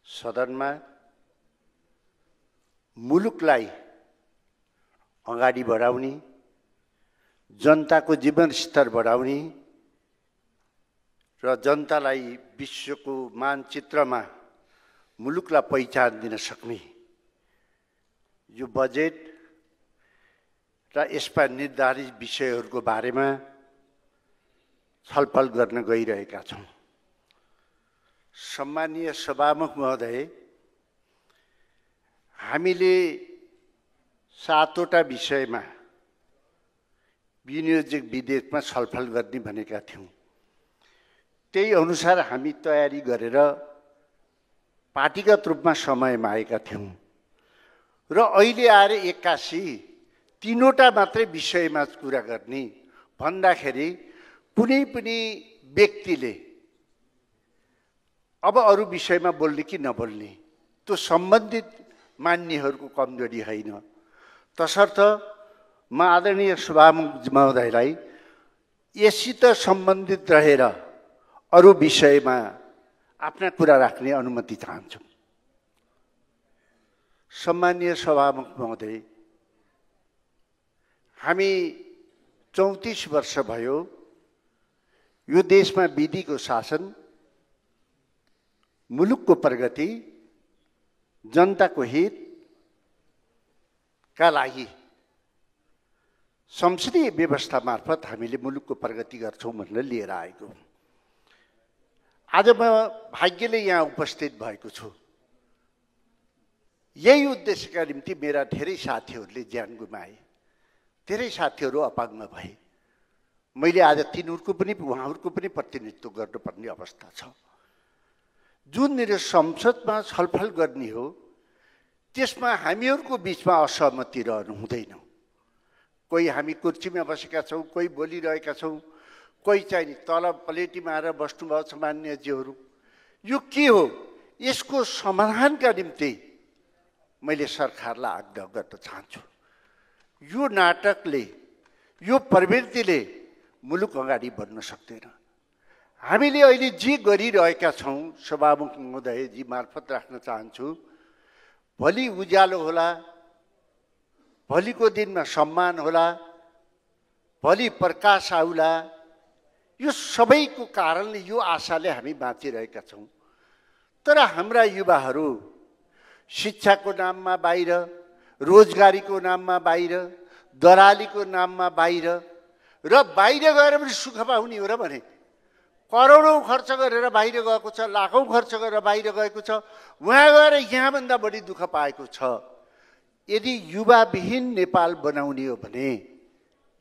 सदनमा मुलुकलाई अगाडि बढाउने, जनताको जीवन स्तर बढाउने र जनतालाई विश्वको मानचित्रमा मुलुकलाई पहिचान दिन सक्ने यो बजेट र यसमा निर्धारित विषयहरूको बारेमा छलफल गर्न गइरहेका छौँ। सम्मानीय सभामुख महोदय, हामीले 7वटा विषयमा विनियोजक विधेयकमा छलफल गर्ने भनेका थियौँ। त्यही अनुसार हामी तयारी गरेर पार्टीगत रूपमा समयमा आएका थियौँ र अहिले आएर 81 3वटा मात्रै विषयमा कुरा गर्ने भन्दाखेरि कुनै पनि व्यक्तिले अब अरू विषयमा बोल्ने कि नबोल्ने त्यो सम्बन्धित मान्नेहरूको कमजोरी होइन। तसर्थ म आदरणीय सभामुख महोदयलाई यससित सम्बन्धित रहेर अरू विषयमा आफ्ना कुरा राख्ने अनुमति चाहन्छु। सम्मानीय सभामुख महोदय, हामी 34 वर्ष भयो यो देशमा विधिको शासन, मुलुकको प्रगति, जनताको हितका लागि संसदीय व्यवस्था मार्फत हामीले मुलुकको प्रगति गर्छौँ भनेर लिएर आएको। आज म भाग्यले यहाँ उपस्थित भएको छु। यही उद्देश्यका निम्ति मेरा धेरै साथीहरूले ज्यान गुमाए, धेरै साथीहरू अपाङ्ग भए। मैले आज तिनीहरूको पनि उहाँहरूको पनि प्रतिनिधित्व गर्नुपर्ने अवस्था छ। जुन मेरो संसदमा छलफल गर्ने हो त्यसमा हामीहरूको बिचमा असहमति रहनु हुँदैन। कोही हामी कुर्सीमा बसेका छौँ, कोही बोलिरहेका छौँ, कोही चाहिँ तल प्लेटीमा आएर बस्नुभएको छ मान्यज्यूहरू। यो के हो? यसको समाधानका निम्ति मैले सरकारलाई आग्रह गर्न चाहन्छु। यो नाटकले, यो प्रवृत्तिले मुलुक अगाडि बढ्न सक्दैन। हामीले अहिले जे गरिरहेका छौँ, सभामुख महोदयजी मार्फत राख्न चाहन्छु, भोलि उज्यालो होला, भोलिको दिनमा सम्मान होला, भोलि प्रकाश आउला। यो सबैको कारणले, यो आशाले हामी बाँचिरहेका छौँ। तर हाम्रा युवाहरू शिक्षाको नाममा बाहिर, रोजगारीको नाममा बाहिर, दलालीको नाममा बाहिर र बाहिर गएर पनि सुख पाउने हो र भने करोडौँ खर्च गरेर बाहिर गएको छ, लाखौँ खर्च गरेर बाहिर गएको छ, उहाँ गएर यहाँभन्दा बढी दुःख पाएको छ। यदि युवाविहीन नेपाल बनाउने हो भने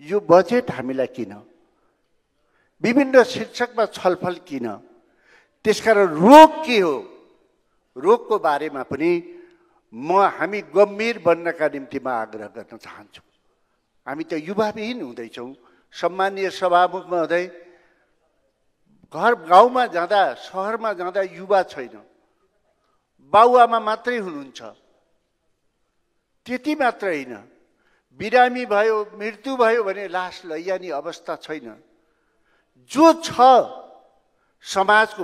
यो बजेट हामीलाई किन? विभिन्न शीर्षकमा छलफल किन? त्यसकारण रोग के हो? रोगको बारेमा पनि हामी गम्भीर बन्नका निम्ति म आग्रह गर्न चाहन्छु। हामी त युवाविहीन हुँदैछौँ। सम्मानीय सभामुख महोदय, गाउँमा जाँदा, सहरमा जाँदा युवा छैन, बाउआमा मात्रै हुनुहुन्छ। त्यति मात्र होइन, बिरामी भयो, मृत्यु भयो भने लास लैजाने अवस्था छैन। जो छ समाजको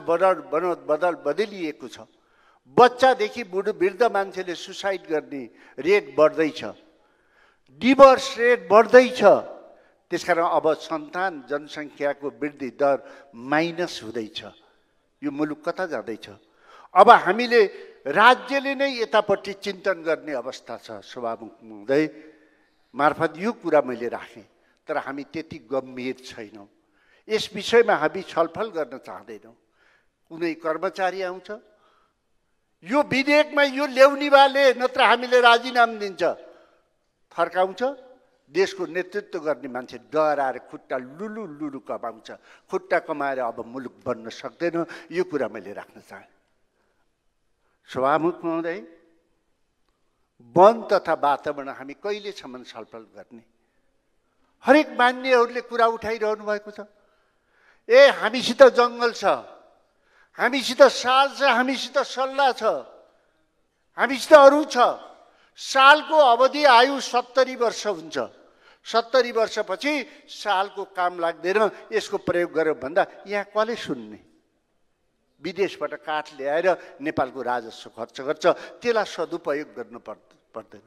बदलिएको छ। बच्चादेखि बुढो वृद्ध मान्छेले सुसाइड गर्ने रेट बढ्दैछ, डिभोर्स रेट बढ्दैछ। त्यसकारण अब सन्तान जनसङ्ख्याको वृद्धि दर माइनस हुँदैछ। यो मुलुक कता जाँदैछ? अब हामीले राज्यले नै यतापट्टि चिन्तन गर्ने अवस्था छ। सभामुख महोदय मार्फत यो कुरा मैले राखेँ, तर हामी त्यति गम्भीर छैनौँ। यस विषयमा हामी छलफल गर्न चाहँदैनौँ। कुनै कर्मचारी आउँछ, यो विधेयकमा यो ल्याउनेवाले नत्र हामीले राजीनामा दिन्छ, फर्काउँछ। देशको नेतृत्व गर्ने मान्छे डराएर खुट्टा लुलु कमाउँछ। खुट्टा कमाएर अब मुलुक बन्न सक्दैन। यो कुरा मैले राख्न चाहेँ। सभामुख महोदय, वन तथा वातावरण हामी कहिलेसम्म छलफल गर्ने? हरेक मान्यहरूले कुरा उठाइरहनु भएको छ। हामीसित जङ्गल छ, हामीसित साल छ, हामीसित सल्लाह छ, हामीसित अरू छ। सालको अवधि आयु 70 वर्ष हुन्छ। 70 वर्षपछि सालको काम लाग्दैन, यसको प्रयोग गर्यो भन्दा यहाँ कसले सुन्ने? विदेशबाट काठ ल्याएर नेपालको राजस्व खर्च गर्छ, त्यसलाई सदुपयोग गर्नु पर्दैन।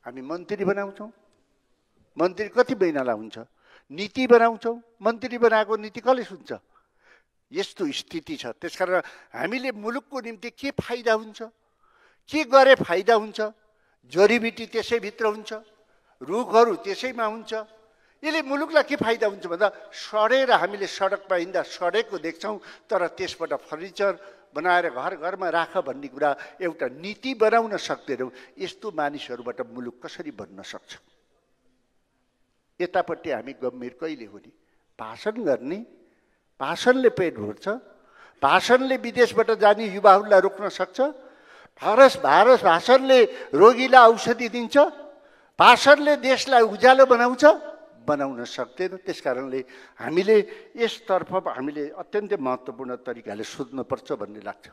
हामी मन्त्री बनाउँछौँ, मन्त्री कति महिनालाई हुन्छ? नीति बनाउँछौँ, मन्त्री बनाएको नीति कसले सुन्छ? यस्तो स्थिति छ। त्यसकारण हामीले मुलुकको निम्ति के फाइदा हुन्छ, के गरे फाइदा हुन्छ? जडीबुटी त्यसैभित्र हुन्छ, रुखहरू त्यसैमा हुन्छ। यसले मुलुकलाई के फाइदा हुन्छ भन्दा सडेर हामीले सडकमा हिँड्दा सडेको देख्छौँ, तर त्यसबाट फर्निचर बनाएर घर घरमा राख भन्ने कुरा एउटा नीति बनाउन सक्दैनौँ। यस्तो मानिसहरूबाट मुलुक कसरी बन्न सक्छ? यतापट्टि हामी गम्भीर कहिले हो नि? भाषण गर्ने, भाषणले पेट भर्छ, भाषणले विदेशबाट जाने युवाहरूलाई रोक्न सक्छ, भाषणले रोगीलाई औषधि दिन्छ, भाषणले देशलाई उज्यालो बनाउन सक्दैन। त्यसकारणले हामीले यसतर्फ हामीले अत्यन्तै महत्त्वपूर्ण तरिकाले सोध्नुपर्छ भन्ने लाग्छ।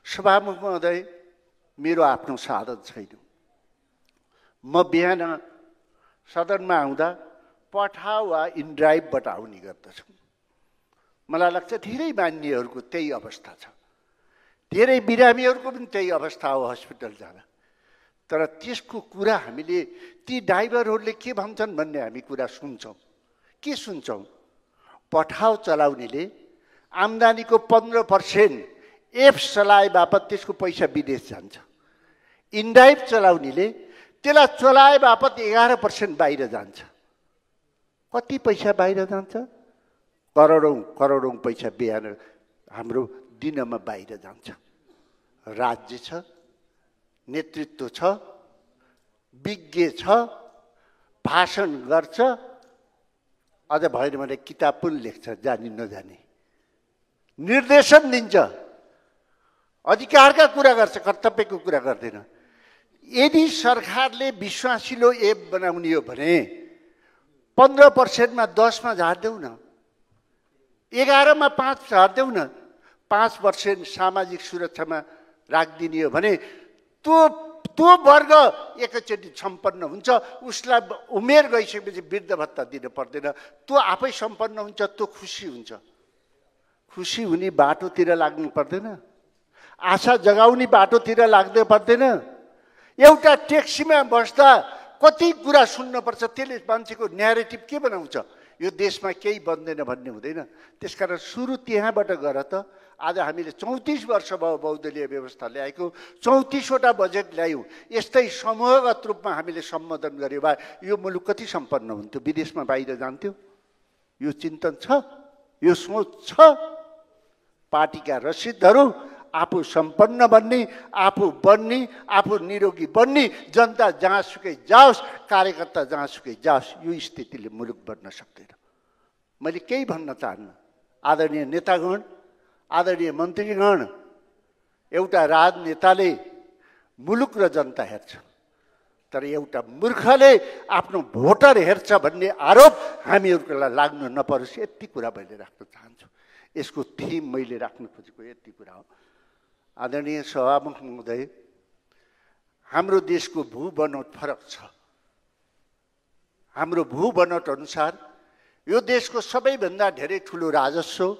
सभामुख महोदय, मेरो आफ्नो साधन छैन। म बिहान सदनमा आउँदा पठाउ वा इनड्राइभबाट आउने गर्दछु। मलाई लाग्छ धेरै मान्यहरूको त्यही अवस्था छ, धेरै बिरामीहरूको पनि त्यही अवस्था हो हस्पिटल जाँदा। तर त्यसको कुरा हामीले ती ड्राइभरहरूले के भन्छन् भन्ने हामी कुरा सुन्छौँ। के सुन्छौँ? पठाउ चलाउनेले आम्दानीको 15% एफ चलाए बापत त्यसको पैसा विदेश जान्छ। इनड्राइभ चलाउनेले त्यसलाई चलाए बापत 11% बाहिर जान्छ। कति पैसा बाहिर जान्छ? करोडौँ पैसा बिहान हाम्रो दिनमा बाहिर जान्छ। राज्य छ, नेतृत्व छ, विज्ञ छ, भाषण गर्छ, अझ भएन भने किताब पनि लेख्छ, जानी नजानी निर्देशन दिन्छ, अधिकारका कुरा गर्छ, कर्तव्यको कुरा गर्दैन। यदि सरकारले विश्वासिलो एप बनाउने हो भने 15%मा 10मा झार्देऊ न, 11मा 5 झार्देऊ न, 5% सामाजिक सुरक्षामा राखिदिने हो भने त्यो वर्ग एकैचोटि सम्पन्न हुन्छ। उसलाई उमेर गइसकेपछि वृद्ध भत्ता दिन पर्दैन, त्यो आफै सम्पन्न हुन्छ, त्यो खुसी हुन्छ। खुसी हुने बाटोतिर लाग्नु पर्दैन, आशा जगाउने बाटोतिर लाग्दै पर्दैन। एउटा ट्याक्सीमा बस्दा कति कुरा सुन्नुपर्छ, त्यसले मान्छेको न्यारेटिभ के बनाउँछ? यो देशमा केही बन्दैन भन्ने हुँदैन। त्यसकारण सुरु त्यहाँबाट गर त। आज हामीले 34 वर्ष भयो बहुदलीय व्यवस्था ल्याएको, 34वटा बजेट ल्यायौँ। यस्तै समूहगत रूपमा हामीले सम्बोधन गर्यो भए यो मुलुक कति सम्पन्न हुन्थ्यो, विदेशमा बाहिर जान्थ्यो? यो चिन्तन छ, यो सोच छ। पार्टीका रसिदहरू आफू सम्पन्न बन्ने, आफू बन्ने, आफू निरोगी बन्ने, जनता जहाँसुकै जाओस्, कार्यकर्ता जहाँसुकै जाओस्, यो स्थितिले मुलुक बन्न सक्दैन। मैले केही भन्न चाहन्न। आदरणीय नेतागण, आदरणीय मन्त्रीगण, एउटा राजनेताले मुलुक र जनता हेर्छ, तर एउटा मूर्खले आफ्नो भोटर हेर्छ भन्ने आरोप हामीहरूको लाग्न नपरोस्। यति कुरा मैले राख्न चाहन्छु। यसको थिम मैले राख्न खोजेको यति कुरा हो। आदरणीय सभामुख महोदय, हाम्रो देशको भूबनोट फरक छ। हाम्रो भूबनोट अनुसार यो देशको सबैभन्दा धेरै ठुलो राजस्व,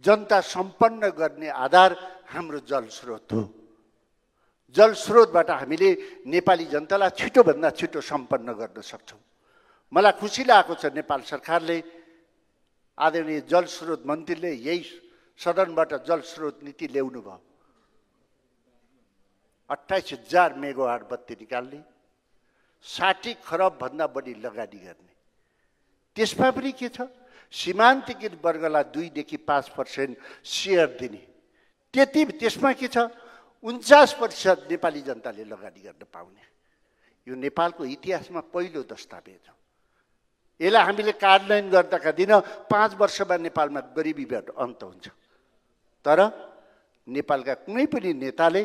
जनता सम्पन्न गर्ने आधार हाम्रो जलस्रोत हो। जलस्रोतबाट हामीले नेपाली जनतालाई छिटोभन्दा छिटो सम्पन्न गर्न सक्छौँ। मलाई खुसी लागेको छ नेपाल सरकारले, आदरणीय जलस्रोत मन्त्रीले यही सदनबाट जलस्रोत नीति ल्याउनु भयो। 28,000 मेगावाट बत्ती निकाल्ने, 60 खरबभन्दा बढी लगानी गर्ने। त्यसमा पनि के छ? सीमान्तकृत वर्गलाई 2 देखि 5% सेयर दिने। त्यसमा के छ? 49% नेपाली जनताले लगानी गर्न पाउने। यो नेपालको इतिहासमा पहिलो दस्तावेज हो। यसलाई हामीले कार्यान्वयन गर्दाका दिन 5 वर्षमा नेपालमा गरिबीबाट अन्त हुन्छ। तर नेपालका कुनै पनि नेताले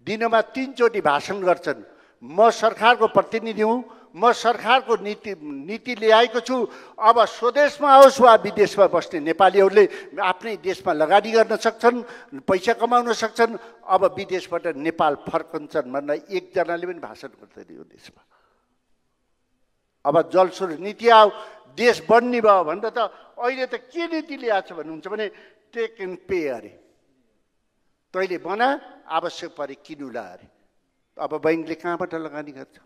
दिनमा 3 चोटि भाषण गर्छन्, म सरकारको प्रतिनिधि हुँ, म सरकारको नीति ल्याएको छु, अब स्वदेशमा आओस् वा विदेशमा बस्ने नेपालीहरूले आफ्नै देशमा लगानी गर्न सक्छन्, पैसा कमाउन सक्छन्, अब विदेशबाट नेपाल फर्कन्छन् भनेर एकजनाले पनि भाषण गर्दैन यो देशमा। अब जलस्रोत नीति आऊ, देश बन्ने भयो भन्दा त अहिले त के नीति ल्याएको छ भन्नुहुन्छ भने टेक एन्ड पे अरे। तैँले बना, आवश्यक परे किनुला अरे। अब बैङ्कले कहाँबाट लगानी गर्छ?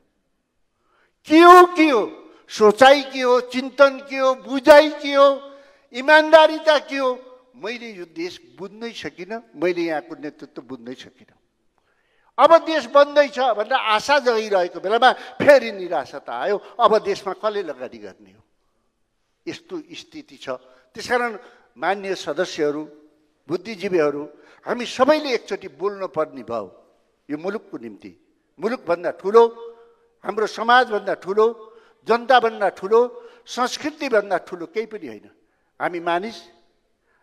के हो सोचाइ, के हो चिन्तन, के हो बुझाइ, के हो इमान्दारिता, के हो? मैले यो देश बुझ्नै सकिनँ, मैले यहाँको नेतृत्व बुझ्नै सकिनँ। अब देश बन्दैछ भनेर आशा जगाइरहेको बेलामा फेरि निराशा त आयो। अब देशमा कसले लगानी गर्ने हो? यस्तो स्थिति छ। त्यसकारण मान्य सदस्यहरू, बुद्धिजीवीहरू, हामी सबैले एकचोटि बोल्नु पर्ने भयो यो मुलुकको निम्ति। मुलुकभन्दा ठुलो, हाम्रो समाजभन्दा ठुलो, जनताभन्दा ठुलो, संस्कृतिभन्दा ठुलो केही पनि होइन। हामी मानिस,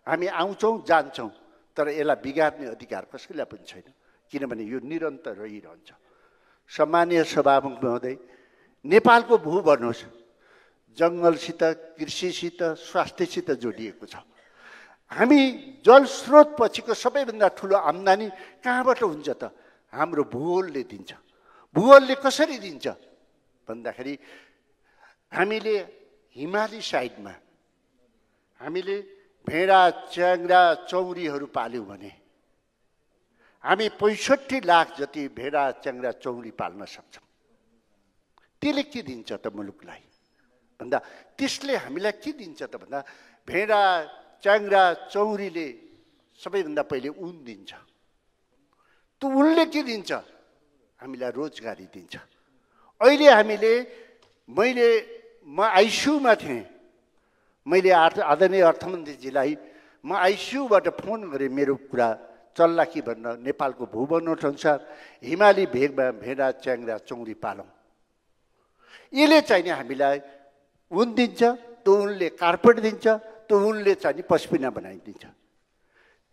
हामी आउँछौँ जान्छौँ, तर यसलाई बिगार्ने अधिकार कसैलाई पनि छैन, किनभने यो निरन्तर रहिरहन्छ। सम्मानीय सभामुख महोदय, नेपालको भू भन्नुहोस् जङ्गलसित, कृषिसित, स्वास्थ्यसित जोडिएको छ। हामी जलस्रोत पछिको सबैभन्दा ठुलो आम्दानी कहाँबाट हुन्छ त? हाम्रो भूगोलले दिन्छ। भूगोलले कसरी दिन्छ भन्दाखेरि हामीले हिमाली साइडमा हामीले भेडा, च्याङ्ग्रा, चौरीहरू पाल्यौँ भने हामी 65 लाख जति भेडा, च्याङ्ग्रा, चौरी पाल्न सक्छौँ। त्यसले के दिन्छ त मुलुकलाई भन्दा, त्यसले हामीलाई के दिन्छ त भन्दा, भेडा, च्याङ्ग्रा, चौरीले सबैभन्दा पहिले ऊन दिन्छ। त्यो ऊनले के दिन्छ? हामीलाई रोजगारी दिन्छ। अहिले म आइसियूमा थिएँ। मैले आदरणीय अर्थमन्त्रीजीलाई म आइसियूबाट फोन गरेँ, मेरो कुरा चल्ला कि भन्न, नेपालको भूबनोट अनुसार हिमाली भेगमा भेडा, च्याङ्ग्रा, चौरी पालौँ। यसले चाहिँ हामीलाई ऊन दिन्छ, त्यो ऊनले कार्पेट दिन्छ, त्यो ऊनले चाहिँ पस्मिना बनाइदिन्छ।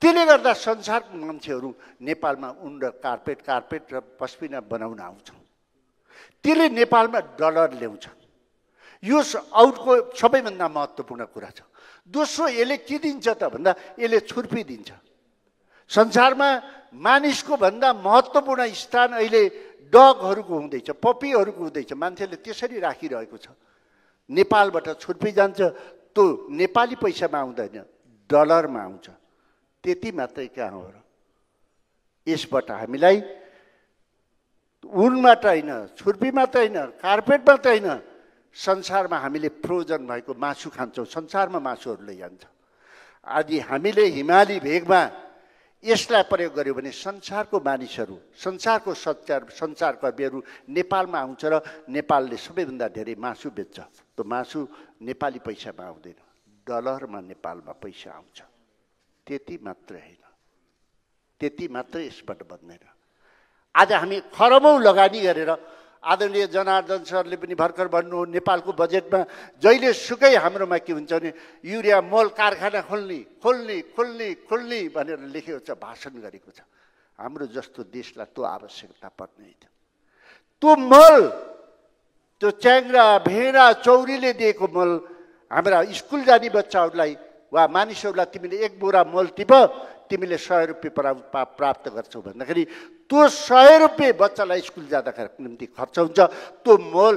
त्यसले गर्दा संसारको मान्छेहरू नेपालमा ऊन र कार्पेट र पस्मिना बनाउन आउँछन्। त्यसले नेपालमा डलर ल्याउँछ। यो आउटको सबैभन्दा महत्त्वपूर्ण कुरा छ। दोस्रो, यसले के दिन्छ त भन्दा, यसले छुर्पी दिन्छ। संसारमा मानिसको भन्दा महत्त्वपूर्ण स्थान अहिले डगहरूको हुँदैछ, पपीहरूको हुँदैछ। मान्छेले त्यसरी राखिरहेको छ। नेपालबाट छुर्पी जान्छ, त्यो नेपाली पैसामा आउँदैन, डलरमा आउँछ। त्यति मात्रै कहाँ हो र? यसबाट हामीलाई ऊन मात्र होइन, छुर्पी मात्र होइन, कार्पेट मात्र होइन, संसारमा हामीले फ्रोजन भएको मासु खान्छौँ। संसारमा मासुहरू लैजान्छ। आदि हामीले हिमाली भेगमा यसलाई प्रयोग गर्यो भने संसारको मानिसहरू, संसारको सञ्चारकर्मीहरू नेपालमा आउँछ र नेपालले सबैभन्दा धेरै मासु बेच्छ। त्यो मासु नेपाली पैसामा आउँदैन, डलरमा नेपालमा पैसा आउँछ। त्यति मात्रै होइन, त्यति मात्रै यसबाट बन्दैन। आज हामी खरबौँ लगानी गरेर, आदरणीय जनार्दन सरले पनि भर्खर भन्नु, नेपालको बजेटमा जहिले सुकै हाम्रोमा के हुन्छ भने युरिया मोल कारखाना खोल्ने भनेर लेखेको छ, भाषण गरेको छ। हाम्रो जस्तो देशलाई त्यो आवश्यकता पर्ने होइन। त्यो मल, त्यो च्याङ्ग्रा, भेडा, चौरीले दिएको मल हाम्रा स्कुल जाने बच्चाहरूलाई वा मानिसहरूलाई तिमीले 1 बोरा मल टिप, तिमीले 100 रुपियाँ प्राप्त गर्छौ भन्दाखेरि त्यो 100 रुपियाँ बच्चालाई स्कुल जाँदाखेरि निम्ति खर्च हुन्छ। त्यो मल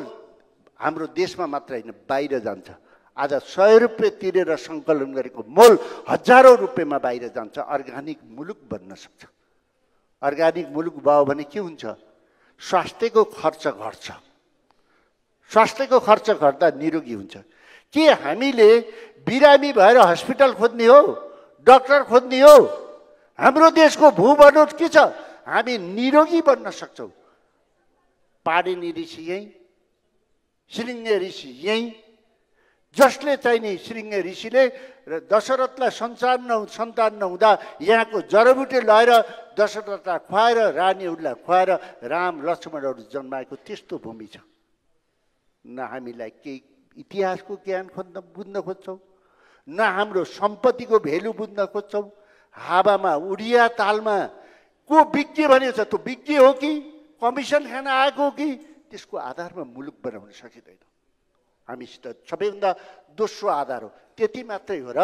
हाम्रो देशमा मात्र होइन, बाहिर जान्छ। आज 100 रुपियाँ तिरेर सङ्कलन गरेको मल हजारौँ रुपियाँमा बाहिर जान्छ। अर्ग्यानिक मुलुक बन्न सक्छ। अर्ग्यानिक मुलुक भयो भने के हुन्छ? स्वास्थ्यको खर्च घट्छ। स्वास्थ्यको खर्च घट्दा निरोगी हुन्छ। के हामीले बिरामी भएर हस्पिटल खोज्ने हो, डाक्टर खोज्ने हो? हाम्रो देशको भूबनोट के छ? हामी निरोगी बन्न सक्छौँ। पाणिनि ऋषि यहीँ, श्रृङ्ग ऋषि यहीँ, जसले चाहिँ नि श्रृङ्ग ऋषिले दशरथलाई सन्तान नहुँदा यहाँको जडीबुटी लगाएर दशरथलाई खुवाएर, रानीहरूलाई खुवाएर राम लक्ष्मणहरू जन्माएको त्यस्तो भूमि छ। न हामीलाई केही इतिहासको ज्ञान बुझ्न खोज्छौँ, न हाम्रो सम्पत्तिको भेल्यु बुझ्न खोज्छौँ। हावामा, उडिया तालमा को विज्ञ भनेको छ, त्यो विज्ञ हो कि कमिसन खान आएको हो कि त्यसको आधारमा मुलुक बनाउन सकिँदैन। हामीसित सबैभन्दा दोस्रो आधार हो। त्यति मात्रै हो र?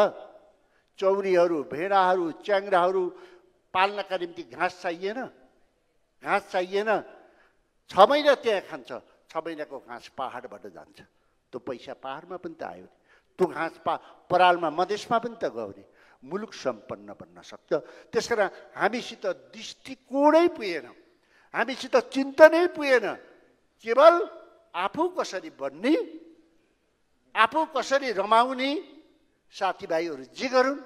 चौरीहरू, भेडाहरू, च्याङ्ग्राहरू पाल्नका निम्ति घाँस चाहिएन? घाँस चाहिएन? 6 महिना त्यहाँ खान्छ। 6 महिनाको घाँस पहाडबाट जान्छ। त्यो पैसा पहाडमा पनि त आयो नि। त्यो घाँस परालमा मधेसमा पनि त गयो नि। मुलुक सम्पन्न बन्न सक्छ। त्यसकारण हामीसित दृष्टिकोणै पुगेन, हामीसित चिन्तनै पुगेन। केवल आफू कसरी बन्ने, आफू कसरी रमाउने, साथीभाइहरू जे गरून्,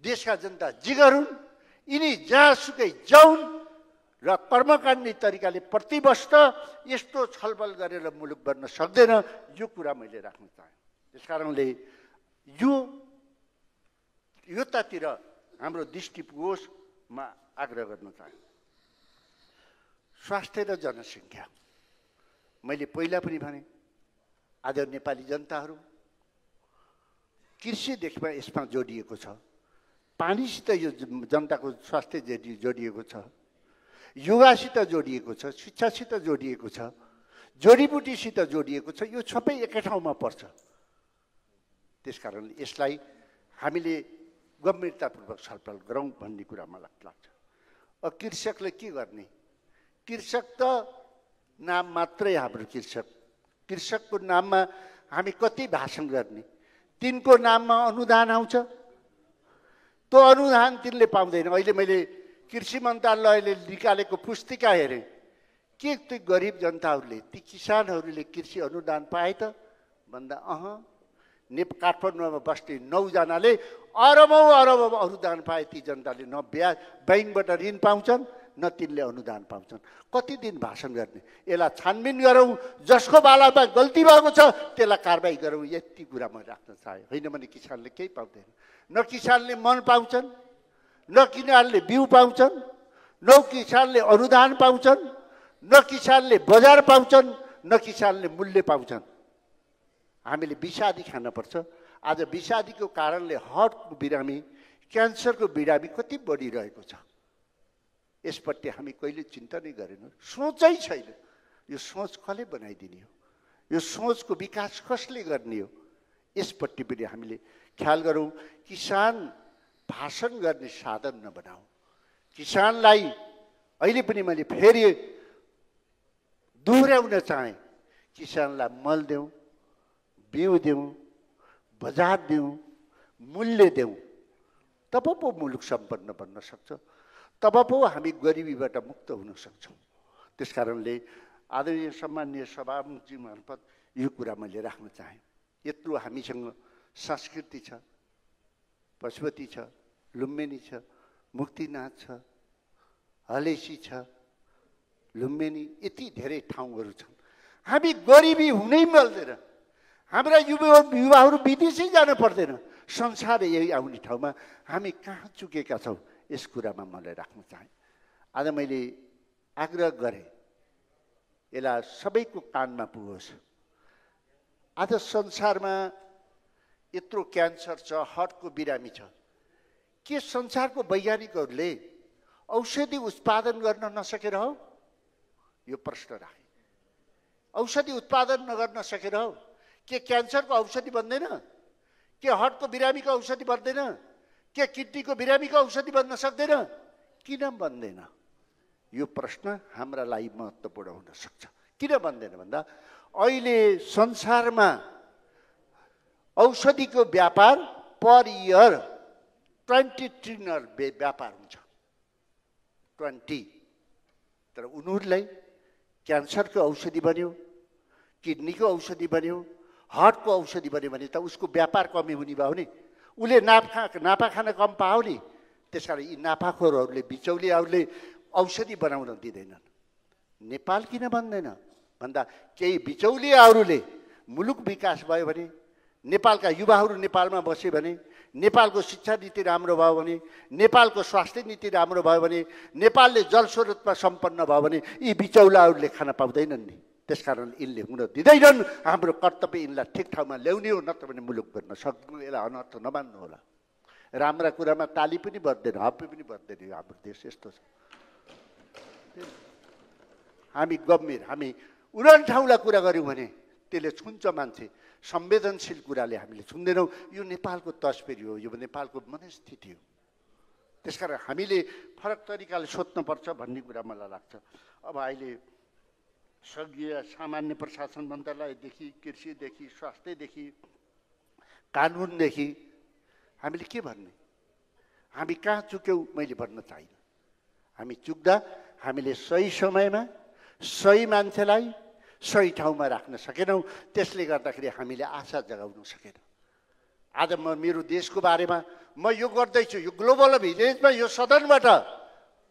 देशका जनता जे गरून्, यिनी जहाँसुकै जाउन् र कर्मकाण्डी तरिकाले प्रतिवर्ष यस्तो छलफल गरेर मुलुक बन्न सक्दैन, यो कुरा मैले राख्न चाहेँ। त्यस कारणले योतातिर हाम्रो दृष्टि पुगोस् म आग्रह गर्न चाहे। स्वास्थ्य र जनसङ्ख्या मैले पहिला पनि भने, आज नेपाली जनताहरू कृषिदेखि यसमा जोडिएको छ, पानीसित यो जनताको स्वास्थ्य जोडिएको छ, योगासित जोडिएको छ, शिक्षासित जोडिएको छ, जडीबुटीसित जोडिएको छ। यो सबै एकै ठाउँमा पर्छ। त्यसकारणले यसलाई हामीले गम्भीरतापूर्वक छलफल गरौँ भन्ने कुरा मलाई लाग्छ। अब कृषकले के गर्ने? कृषक त नाम मात्रै हाम्रो कृषक। कृषकको नाममा हामी कति भाषण गर्ने? तिनको नाममा अनुदान आउँछ, त्यो अनुदान तिनले पाउँदैन। अहिले मैले कृषि मन्त्रालयले निकालेको पुस्तिका हेरेँ, के त्यो गरिब जनताहरूले, ती किसानहरूले कृषि अनुदान पाए त भन्दा काठमाडौँमा बस्ने 9 जनाले अरबौँ अरब अनुदान पाए। ती जनताले न ब्याङ्कबाट ऋण पाउँछन्, न तिनले अनुदान पाउँछन्। कति दिन भाषण गर्ने? यसलाई छानबिन गरौँ, जसको बालामा गल्ती भएको छ त्यसलाई कारबाही गरौँ, यति कुरा म राख्न चाहेँ। होइन भने किसानले केही पाउँदैन। न किसानले मन पाउँछन्, न किसानले बिउ पाउँछन्, न किसानले अनुदान पाउँछन्, न किसानले बजार पाउँछन्, न किसानले मूल्य पाउँछन्। हामीले विषादी खानुपर्छ। आज विषादीको कारणले हार्टको बिरामी, क्यान्सरको बिरामी कति बढिरहेको छ। यसपट्टि हामी कहिले चिन्ता नै गरेनौँ, सोचै छैन। यो सोच कसले बनाइदिने हो? यो सोचको विकास कसले गर्ने हो? यसपट्टि पनि हामीले ख्याल गरौँ। किसान भाषण गर्ने साधन नबनाऊ। किसानलाई अहिले पनि मैले फेरि दोहोऱ्याउन चाहेँ, किसानलाई मल देऊ, बिउ देऊ, बजार देऊ, मूल्य देऊ, तब पो मुलुक सम्पन्न बन्न सक्छ, तब पो हामी गरिबीबाट मुक्त हुन सक्छौँ। त्यस कारणले आदरणीय सम्माननीय सभामुखजी मार्फत यो कुरा मैले राख्न चाहेँ। यत्रो हामीसँग संस्कृति छ, पशुपति छ, लुम्बिनी छ, मुक्तिनाथ छ, हलेसी छ, लुम्बिनी, यति धेरै ठाउँहरू छन्। हामी गरिबी हुनै मिल्दैन। हाम्रा युवाहरू विदेशै जानु पर्दैन, संसार यही आउने ठाउँमा हामी कहाँ चुकेका छौँ, यस कुरामा मलाई राख्न चाहेँ। आज मैले आग्रह गरेँ, यसलाई सबैको कानमा पुगोस्। आज संसारमा यत्रो क्यान्सर छ, हार्टको बिरामी छ, के संसारको वैज्ञानिकहरूले औषधि उत्पादन गर्न नसकेर हो? यो प्रश्न राखेँ। औषधि उत्पादन नगर्न सकेर हो? के क्यान्सरको औषधि बन्दैन? के हार्टको बिरामीको औषधि बन्दैन? के किडनीको बिरामीको औषधि बन्न सक्दैन? किन बन्दैन? यो प्रश्न हाम्रा लागि महत्त्वपूर्ण हुन सक्छ। किन बन्दैन भन्दा अहिले संसारमा औषधिको व्यापार पर इयर 20 ट्रिलियन व्यापार हुन्छ। 20। तर उनीहरूलाई क्यान्सरको औषधि बन्यो, किडनीको औषधि बन्यो, हार्टको औषधि बन्यो भने त उसको व्यापार कमी हुने भयो नि, उसले नाफा खान कम पायो नि। त्यस कारण यी नाफाखोरहरूले, बिचौलियाहरूले औषधि बनाउन दिँदैनन्। नेपाल किन बन्दैन भन्दा केही बिचौलियाहरूले मुलुक विकास भयो भने, नेपालका युवाहरू नेपालमा बस्यो भने, नेपालको शिक्षा नीति राम्रो भयो भने, नेपालको स्वास्थ्य नीति राम्रो भयो भने, नेपालले जलस्रोतमा सम्पन्न भयो भने यी बिचौलियाहरूले खान पाउँदैनन् नि। त्यसकारण यिनले हुन दिँदैनन्। हाम्रो कर्तव्य यिनलाई ठिक ठाउँमा ल्याउने हो, नत्र भने मुलुक बन्न सक्नु। यसलाई अनर्थ नमान्नु होला। राम्रा कुरामा ताली पनि बज्दैन, हप्पी पनि बज्दैन। हाम्रो देश यस्तो छ। हामी गम्भीर, हामी उडन ठाउँलाई कुरा गऱ्यौँ भने त्यसले छुन्छ मान्छे। संवेदनशील कुराले हामीले छुन्दैनौँ। यो नेपालको तस्बिर हो, यो नेपालको मनस्थिति हो। त्यसकारण हामीले फरक तरिकाले सोध्नुपर्छ भन्ने कुरा मलाई लाग्छ। अब अहिले सङ्घीय सामान्य प्रशासन मन्त्रालयदेखि, कृषिदेखि, स्वास्थ्यदेखि, कानुनदेखि हामीले के भन्ने? हामी कहाँ चुक्यौँ मैले भन्न चाहिन्न। हामी चुक्दा हामीले सही समयमा सही मान्छेलाई सही ठाउँमा राख्न सकेनौँ। त्यसले गर्दाखेरि हामीले आशा जगाउन सकेनौँ। आज म मेरो देशको बारेमा म यो गर्दैछु, यो ग्लोबल भिलेजमा यो सदनबाट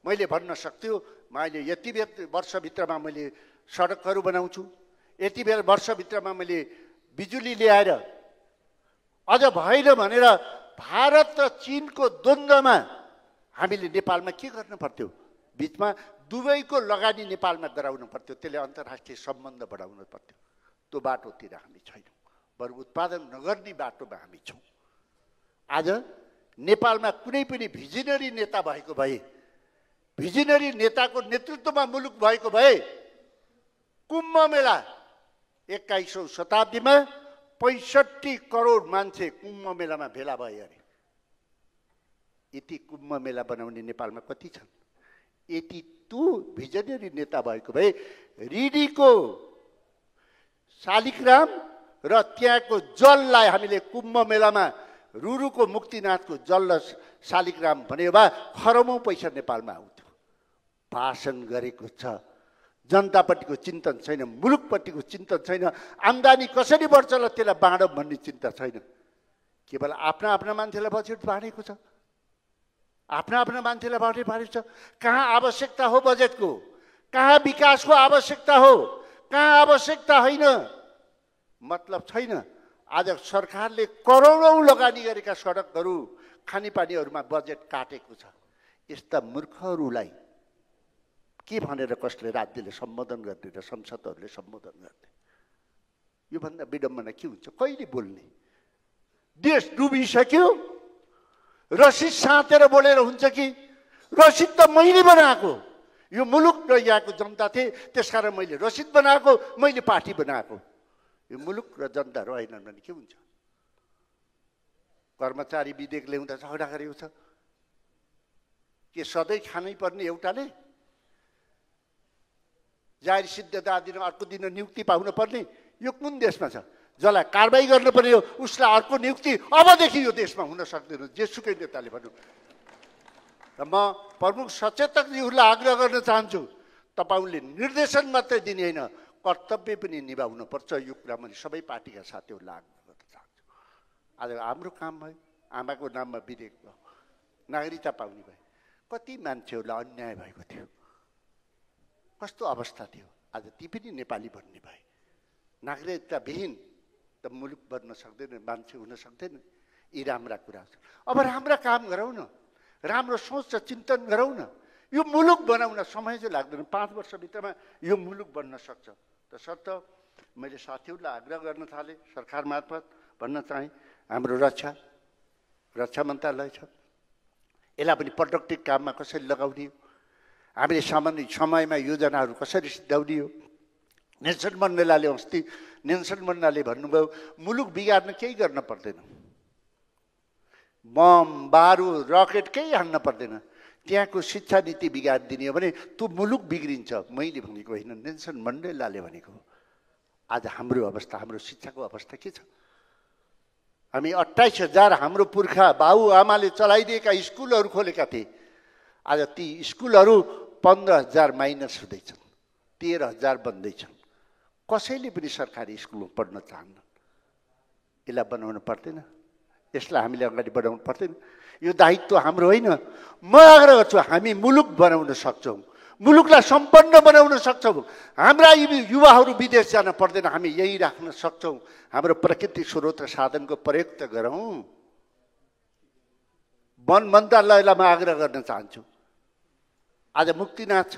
मैले भन्न सक्थ्यो मैले यति वर्षभित्रमा मैले सडकहरू बनाउँछु, यति बेला वर्षभित्रमा मैले बिजुली ल्याएर, अझ भएन भनेर भारत र चीनको द्वन्द्वमा हामीले नेपालमा के गर्न पर्थ्यो? बिचमा दुवैको लगानी नेपालमा गराउनु पर्थ्यो। त्यसले अन्तर्राष्ट्रिय सम्बन्ध बढाउनु पर्थ्यो। त्यो बाटोतिर हामी छैनौँ, बरु उत्पादन नगर्ने बाटोमा हामी छौँ। आज नेपालमा कुनै पनि भिजनरी नेता भएको भए, भिजनरी नेताको नेतृत्वमा मुलुक भएको भए कुम्भ मेला 21औं शताब्दीमा 65 करोड मान्छे कुम्भ मेलामा भेला भए अरे। यति कुम्भ मेला बनाउने नेपालमा कति छन्? यति तु भिजनरी नेता भएको भए रिडीको शालिग्राम र त्यहाँको जललाई हामीले कुम्भ मेलामा रुरुको मुक्तिनाथको जल र शालिग्राम भन्यो भए खरबौँ पैसा नेपालमा आउँथ्यो। भाषण गरेको छ, जनतापट्टिको चिन्तन छैन, मुलुकपट्टिको चिन्तन छैन, आम्दानी कसरी बढ्छ ल त्यसलाई बाँडौँ भन्ने चिन्ता छैन। केवल आफ्ना आफ्ना मान्छेलाई बजेट बाँडेको छ, आफ्ना आफ्ना मान्छेलाई बजेट बाँडेको छ। कहाँ आवश्यकता हो बजेटको, कहाँ विकासको आवश्यकता हो, कहाँ आवश्यकता होइन, मतलब छैन। आज सरकारले करोडौँ लगानी गरेका सडकहरू, खानेपानीहरूमा बजेट काटेको छ। यस्ता मूर्खहरूलाई के भनेर कसले राज्यले सम्बोधन गर्ने र संसदहरूले सम्बोधन गर्ने? योभन्दा विडम्बना के हुन्छ? कहिले बोल्ने? देश डुबिसक्यो, रसिद साँतेर बोलेर हुन्छ कि? रसिद त मैले बनाएको, यो मुलुक र यहाँको जनता थिए, त्यसकारण मैले रसिद बनाएको, मैले पार्टी बनाएको। यो मुलुक र जनता रहेनन् भने के हुन्छ? कर्मचारी विधेयक ल्याउँदा झगडा गरेको छ के सधैँ खानै पर्ने एउटाले? जाहेर सिद्धता दिन अर्को दिन नियुक्ति पाउन पर्ने? यो कुन देशमा छ? जसलाई कारबाही गर्नुपर्ने हो उसलाई अर्को नियुक्ति अबदेखि यो देशमा हुन सक्दैन, जेसुकै नेताले भन्नु। र म प्रमुख सचेतकज्यूहरूलाई आग्रह गर्न चाहन्छु, तपाईँले निर्देशन मात्रै दिने होइन, कर्तव्य पनि निभाउनु पर्छ। यो कुरा मैले सबै पार्टीका साथीहरूलाई आग्रह गर्न चाहन्छु। आज हाम्रो काम भयो, आमाको नाममा विधेयक भयो, नागरिकता पाउने भयो। कति मान्छेहरूलाई अन्याय भएको थियो, कस्तो अवस्था थियो। आज ती पनि नेपाली बन्ने भए। नागरिकता विहीन त मुलुक बन्न सक्दैन, मान्छे हुन सक्दैन। यी राम्रा कुरा छन्। अब राम्रा काम गरौँ न, राम्रो सोच र चिन्तन गरौँ न। यो मुलुक बनाउन समय चाहिँ लाग्दैन, 5 वर्षभित्रमा यो मुलुक बन्न सक्छ। तसर्थ मैले साथीहरूलाई आग्रह गर्न थालेँ, सरकार मार्फत भन्न चाहेँ, हाम्रो रक्षा मन्त्रालय छ, यसलाई पनि प्रोडक्टिभ काममा कसरी लगाउने हो, हामीले सामान्य समयमा योजनाहरू कसरी सिद्ध्याउने हो। नेल्सन मण्डेलाले अस्ति भन्नुभयो, मुलुक बिगार्न केही गर्न पर्दैन, बम बारुद रकेट केही हान्न पर्दैन, त्यहाँको शिक्षा नीति बिगारिदिने हो भने त्यो मुलुक बिग्रिन्छ। मैले भनेको होइन, नेल्सन मण्डेलाले भनेको। आज हाम्रो अवस्था, हाम्रो शिक्षाको अवस्था के छ? हामी 28,000 हाम्रो पुर्खा बाबुआमाले चलाइदिएका स्कुलहरू खोलेका थिए। आज ती स्कुलहरू 15,000 माइनस हुँदैछन्, 13,000 बन्दैछन्। कसैले पनि सरकारी स्कुलमा पढ्न चाहन्न। यसलाई बनाउनु पर्दैन, यसलाई हामीले अगाडि बढाउनु पर्दैन। यो दायित्व हाम्रो होइन। म आग्रह गर्छु, हामी मुलुक बनाउन सक्छौँ, मुलुकलाई सम्पन्न बनाउन सक्छौँ। हाम्रा युवाहरू विदेश जान पर्दैन, हामी यही राख्न सक्छौँ। हाम्रो प्राकृतिक स्रोत र साधनको प्रयोग त गरौँ। वन मन्त्रालयलाई म आग्रह गर्न चाहन्छु, आज मुक्तिनाथ छ,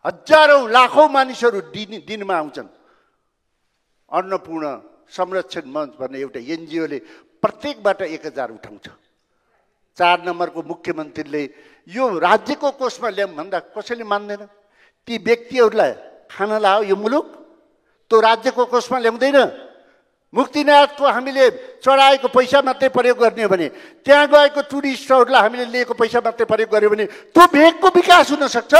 हजारौँ लाखौँ मानिसहरू दिनमा आउँछन्। अन्नपूर्ण संरक्षण मञ्च भन्ने एउटा एनजिओले प्रत्येकबाट 1,000 उठाउँछ। 4 नम्बरको मुख्यमन्त्रीले यो राज्यको कोषमा ल्याउँ भन्दा कसैले मान्दैन। ती व्यक्तिहरूलाई खान लाओ यो मुलुक, त्यो राज्यको कोषमा ल्याउँदैन। मुक्तिनाथको हामीले चढाएको पैसा मात्रै प्रयोग गर्ने हो भने, त्यहाँ गएको टुरिस्टहरूलाई हामीले लिएको पैसा मात्रै प्रयोग गर्यो भने त्यो भेगको विकास हुन सक्छ।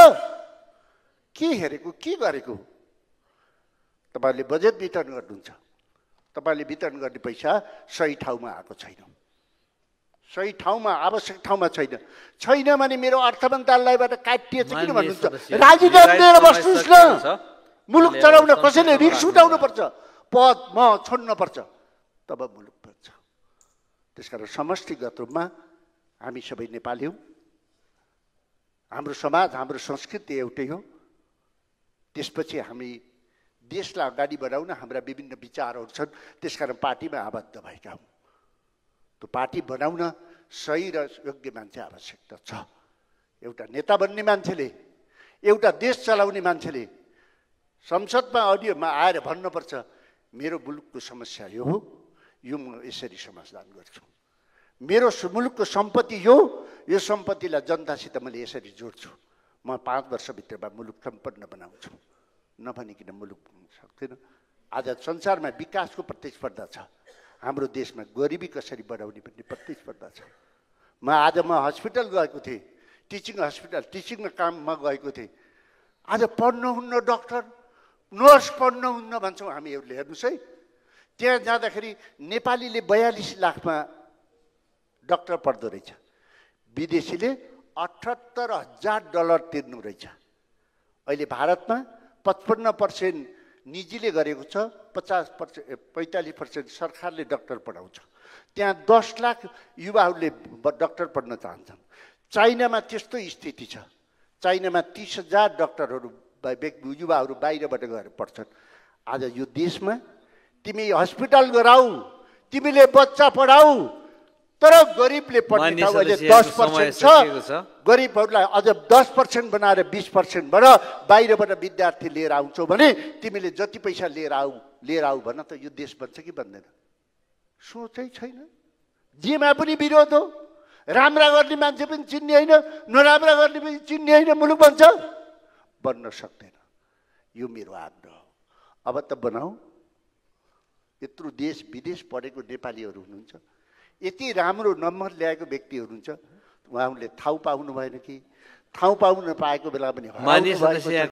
के हेरेको, के गरेको? तपाईँहरूले बजेट वितरण गर्नुहुन्छ, तपाईँहरूले वितरण गर्ने पैसा सही ठाउँमा आएको छैन। सही ठाउँमा आवश्यक ठाउँमा छैन भने मेरो अर्थ मन्त्रालयबाट काटिएछ किन भन्नुहुन्छ राजीनामा दिएर बस्नुहोस् न मुलुक चलाउन कसैले रिस्क उठाउनु पर्छ पद म छोड्न पर्छ तब मुलुक बन्छ त्यसकारण समष्टिगत रूपमा हामी सबै नेपाली हौं हाम्रो समाज हाम्रो संस्कृति एउटै हो त्यसपछि हामी देशलाई अगाडि बढाउन हाम्रा विभिन्न विचारहरू छन् त्यसकारण पार्टीमा आबद्ध भएका हौं त्यो पार्टी बनाउन सही र योग्य मान्छे आवश्यकता छ एउटा नेता बन्ने मान्छेले एउटा देश चलाउने मान्छेले संसदमा अडियोमा आएर भन्नुपर्छ मेरो मुलुकको समस्या यो हो यो म यसरी समाधान गर्छु मेरो मुलुकको सम्पत्ति यो सम्पत्तिलाई जनतासित मैले यसरी जोड्छु म 5 वर्षभित्रमा मुलुक सम्पन्न बनाउँछु नभनिकन मुलुक बन्न सक्दैन आज संसारमा विकासको प्रतिस्पर्धा छ हाम्रो देशमा गरिबी कसरी बढाउने भन्ने प्रतिस्पर्धा छ आज म हस्पिटल गएको थिएँ टिचिङमा काममा गएको थिएँ आज पढ्नुहुन्न डाक्टर नर्स पढ्नुहुन्न भन्छौँ हामीहरूले हेर्नुहोस् है त्यहाँ जाँदाखेरि नेपालीले 42 लाखमा डाक्टर पढ्दो रहेछ विदेशीले $78,000 तिर्नु रहेछ अहिले भारतमा 55% निजीले गरेको छ 45% सरकारले डाक्टर पढाउँछ त्यहाँ 10 लाख युवाहरूले डाक्टर पढ्न चाहन्छन् चाइनामा त्यस्तो स्थिति छ चाइनामा 30,000 डाक्टरहरू युवाहरू बाहिरबाट गएर पढ्छन् आज यो देशमा तिमी हस्पिटल गराऊ तिमीले बच्चा पढाऊ तर गरिबले पढ्ने ठाउँ अहिले 10% छ गरिबहरूलाई अझ 10% बनाएर 20% बाट बाहिरबाट विद्यार्थी लिएर आउँछौ भने तिमीले जति पैसा लिएर आऊ भन त यो देश बन्छ कि बन्दैन सोचै छैन जेमा पनि विरोध हो राम्रा गर्ने मान्छे पनि चिन्ने हैन नराम्रा गर्ने पनि चिन्ने हैन मुलुक बन्छ बन्न सक्दैन यो मेरो आग्रह हो अब त बनाऊ यत्रो देश विदेश पढेको नेपालीहरू हुनुहुन्छ यति राम्रो नम्बर ल्याएको व्यक्तिहरू हुन्छ उहाँहरूले ठाउँ पाउनु भएन कि ठाउँ पाउन पाएको बेला पनि